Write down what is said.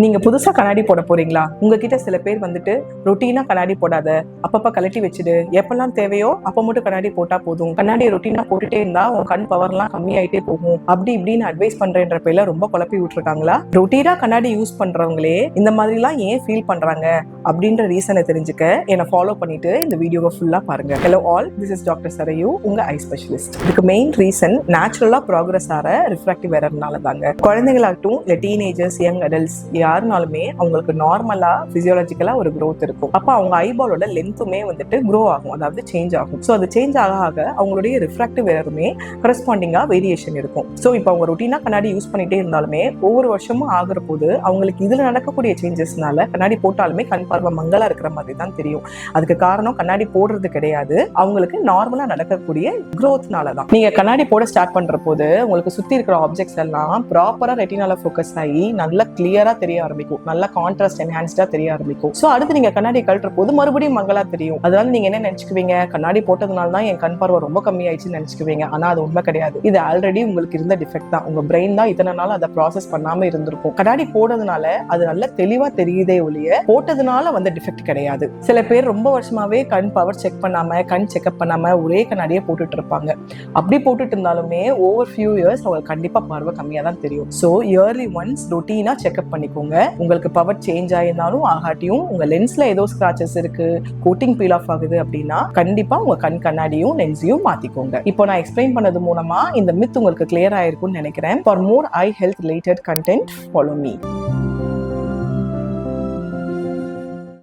நீங்க புதுசா கண்ணாடி போட போறீங்களா? உங்ககிட்ட சில பேர் வந்துட்டு ரொட்டீனா கண்ணாடி போடாத, அப்பப்ப கழட்டி வச்சுடு, எப்பெல்லாம் தேவையோ அப்ப மட்டும் கண்ணாடி போட்டா போதும், கண்ணாடி ரொட்டீனா போட்டுட்டே இருந்தா உன் கண் பவர்லாம் கம்மியாயிட்டே போகும், அப்படி இப்படின்னு அட்வைஸ் பண்றேன்ற பேர்ல ரொம்ப குழப்பி விட்டுருக்காங்களா? ரொட்டீனா கண்ணாடி யூஸ் பண்றவங்களே இந்த மாதிரிலாம் ஏன் ஃபீல் பண்றாங்க அப்படின்ற ரீசனை தெரிஞ்சுக்க என்னை ஃபாலோ பண்ணிட்டு இந்த வீடியோவை ஃபுல்லா பாருங்க. Hello all, this is doctor Sarayu, உங்க ஐ ஸ்பெஷலிஸ்ட். இதுக்கு மெயின் ரீசன் நேச்சுரலா ப்ராக்ரஸ் ஆற ரிஃப்ராக்டிவ் எரர்னால தாங்க. குழந்தைகளாகட்டும் இல்ல டீனேஜர்ஸ், யங் அடல்ட்ஸ் யாருனாலுமே அவங்களுக்கு நார்மலா பிசியோலஜிக்கலா ஒரு growth இருக்கும். அப்ப அவங்க ஐபாலோட லென்த்துமே வந்துட்டு க்ரோ ஆகும், அதாவது சேஞ்ச் ஆகும். ஸோ அது சேஞ்ச் ஆக ஆக அவங்களுடைய ரிஃப்ராக்டிவ் எரருமே கரஸ்பாண்டிங்கா வேரியேஷன் இருக்கும். ஸோ இப்போ அவங்க ரொட்டீனா கண்ணாடி யூஸ் பண்ணிட்டே இருந்தாலுமே ஒவ்வொரு வருஷமும் ஆகுற போது அவங்களுக்கு இதுல நடக்கக்கூடிய சேஞ்சஸ்னால கண்ணாடி போட்டாலுமே கண் பார்வை மங்களா இருக்கிற மாதிரி தான் தெரியும். அதுக்கு காரணம் கண்ணாடி போடுறது கிடையாது, அவங்களுக்கு நார்மலா நடக்கக்கூடிய growthனால தான். நீங்க கண்ணாடி போட ஸ்டார்ட் பண்ற போது உங்களுக்கு சுத்தி இருக்கிற ஆப்ஜெக்ட்ஸ் எல்லாம் ப்ராப்பரா ரெட்டினால ஃபோக்கஸ் ஆகி நல்லா கிளியரா தெரிய ஆரம்பிக்கும், நல்லா கான்ட்ராஸ்ட் என்ஹான்ஸ்டா தெரிய ஆரம்பிக்கும். சோ அடுத்து நீங்க கண்ணாடி கழட்டுற போது மறுபடியும் மங்களா தெரியும். அதனால நீங்க என்ன நினைச்சுக்குவீங்க, கண்ணாடி போட்டதுனால தான் என் கண் பார்வை ரொம்ப கம்மியாயிடுச்சுன்னு நினைச்சுக்குவீங்க. ஆனா அது உண்மை கிடையாது. இது ஆல்ரெடி உங்களுக்கு இருந்த டிஃபெக்ட் தான். உங்க பிரெயின் தான் இத்தனை நாள் அதை ப்ராசஸ் பண்ணாம இருந்திருக்கும். கண்ணாடி போடுறதுனால அது நல்ல தெளிவா தெரியுதே ஒழிய போட்டதுனால வந்த டிஃபெக்ட் கிடையாது. சில பேர் ரொம்ப வருஷமாவே கண் பவர் செக் பண்ணாம, கண் செக்அப் பண்ணாம ஒரே கண்ணாடியே போட்டுட்டு இருப்பாங்க. அப்படி போட்டுட்டு இருந்தாலுமே ஓவர் ஃபியூ இயர்ஸ் அவங்களுக்கு கண்டிப்பா பார்வை கம்மியா தான் தெரியும். ஸோ இயர்லி ஒன்ஸ் ரொட்டீனா செக்அப் பண்ணிக்கோங்க. உங்களுக்கு பவர் சேஞ்ச் ஆயிருந்தாலும் ஆகாட்டியும் உங்க லென்ஸ்ல ஏதோ ஸ்கிராச்சஸ் இருக்கு, கோட்டிங் பீல் ஆஃப் ஆகுது அப்படின்னா கண்டிப்பா உங்க கண் கண்ணாடியும் லென்ஸையும் மாத்திக்கோங்க. இப்போ நான் எக்ஸ்பிளைன் பண்ணது மூலமா இந்த மித் உங்களுக்கு கிளியர் ஆயிருக்கும்னு நினைக்கிறேன். For more I health related content follow me.